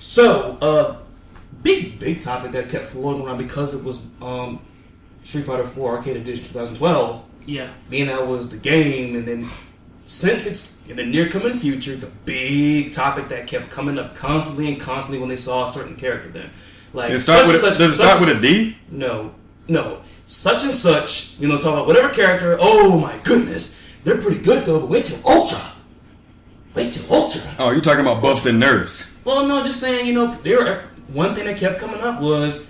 So, big topic that kept floating around because it was Street Fighter 4 Arcade Edition 2012. Yeah. Being that was the game, and then since it's in the near coming future, the big topic that kept coming up constantly when they saw a certain character then. Like, does it start with a D? No. Such and such, talk about whatever character, oh my goodness, they're pretty good though, but wait till Ultra. Oh, you're talking about buffs and nerfs. Well, no, just saying, one thing that kept coming up was,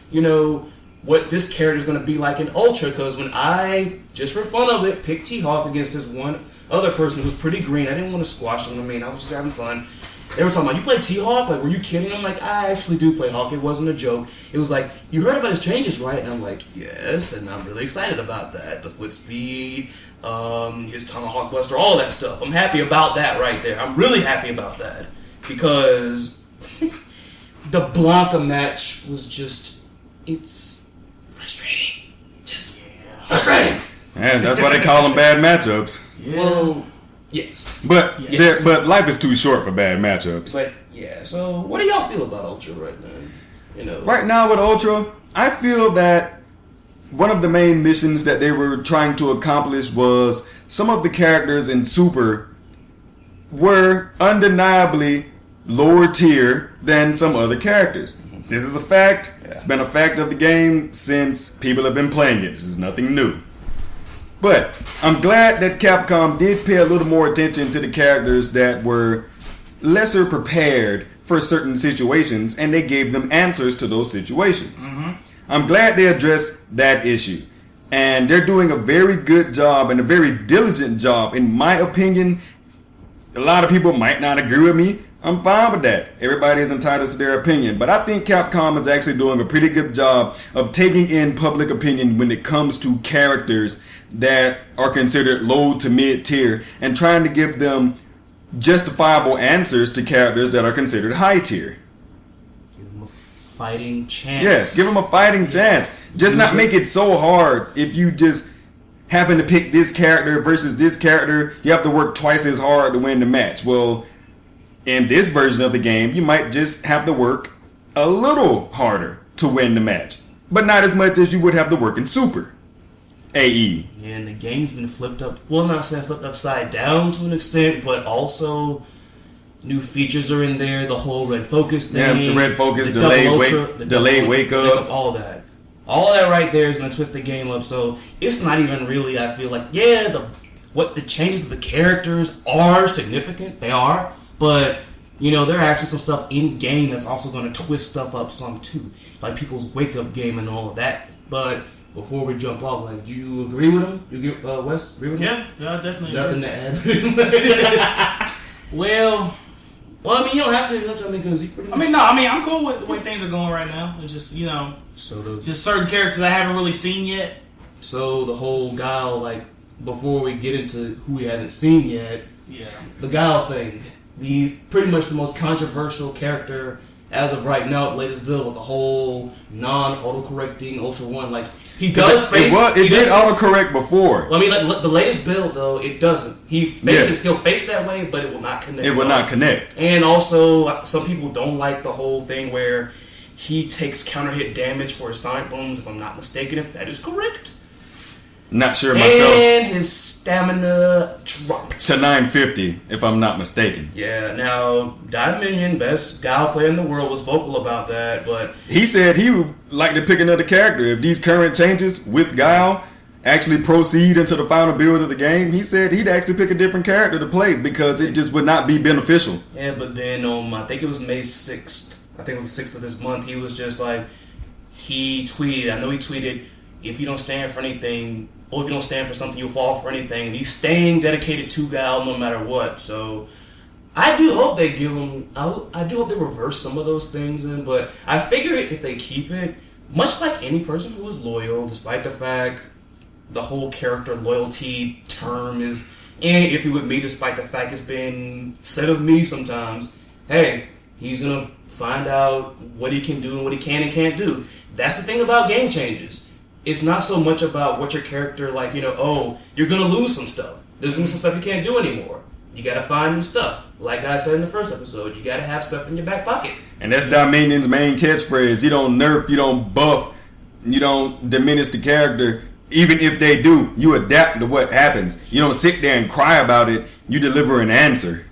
what this character is going to be like in Ultra, because when I, just for fun of it, picked T-Hawk against this one other person who was pretty green, I didn't want to squash him, I was just having fun. They were talking about, you play T-Hawk? Like, were you kidding? I'm like, I actually do play Hawk. It wasn't a joke. It was like, you heard about his changes, right? And I'm like, yes, and I'm really excited about that. The foot speed, his Tomahawk Buster, all that stuff. I'm happy about that right there. I'm really happy about that. Because the Blanca match was just, it's frustrating. Frustrating. Man, that's why they call them bad matchups. Yeah. Well, yes. But life is too short for bad matchups. But yeah, so what do y'all feel about Ultra right now? Right now with Ultra, I feel that one of the main missions that they were trying to accomplish was some of the characters in Super were undeniably lower tier than some other characters. This is a fact. Yeah. It's been a fact of the game since people have been playing it. This is nothing new. But I'm glad that Capcom did pay a little more attention to the characters that were lesser prepared for certain situations, and they gave them answers to those situations. Mm-hmm. I'm glad they addressed that issue. And they're doing a very good job and a very diligent job. In my opinion, a lot of people might not agree with me. I'm fine with that. Everybody is entitled to their opinion. But I think Capcom is actually doing a pretty good job of taking in public opinion when it comes to characters that are considered low to mid tier and trying to give them justifiable answers to characters that are considered high tier. Give them a fighting chance. Yes, give them a fighting chance. Just not make it so hard. If you just happen to pick this character versus this character, you have to work twice as hard to win the match. Well, in this version of the game, you might just have to work a little harder to win the match, but not as much as you would have to work in Super AE. Yeah, and the game's been flipped up. Well, not saying flipped upside down to an extent, but also new features are in there. The whole red focus thing. Yeah, the red focus, delayed wake up, all that. All that right there is going to twist the game up. So it's not even really, I feel like, the changes of the characters are significant. They are. But, there are actually some stuff in game that's also going to twist stuff up some too. Like people's wake up game and all of that. But before we jump off, do you agree with him? Wes, agree with him? Yeah, I definitely Nothing to add. Well, you don't have to, because he pretty much... I'm cool with the way things are going right now. It's just, just certain characters I haven't really seen yet. So the whole Guile, before we get into who we haven't seen yet, the Guile thing, pretty much the most controversial character as of right now, the latest build with the whole non-autocorrecting Ultra One, he does face... It did autocorrect before. Well, the latest build, though, it doesn't. He'll face that way, but it will not connect. It will not connect. And also, some people don't like the whole thing where he takes counter hit damage for his Sonic Booms, if I'm not mistaken, if that is correct. Not sure myself. And his stamina dropped to 950, if I'm not mistaken. Yeah, now, Dominion, best Guile player in the world, was vocal about that, but... He said he would like to pick another character. If these current changes with Guile actually proceed into the final build of the game, he said he'd actually pick a different character to play because it just would not be beneficial. Yeah, but then I think it was May 6th. I think it was the 6th of this month. He was just he tweeted, if you don't stand for anything... Or if you don't stand for something, you'll fall for anything. And he's staying dedicated to Guile no matter what. So I do hope they give him... I do hope they reverse some of those things. But I figure if they keep it, much like any person who is loyal, despite the fact the whole character loyalty term is iffy with me, despite the fact it's been said of me sometimes, hey, he's going to find out what he can do and what he can and can't do. That's the thing about game changes. It's not so much about what your character, you're going to lose some stuff. There's going to be some stuff you can't do anymore. you gotta find new stuff. Like I said in the first episode, you gotta have stuff in your back pocket. And that's Dominion's main catchphrase. You don't nerf, you don't buff, you don't diminish the character. Even if they do, you adapt to what happens. You don't sit there and cry about it. You deliver an answer.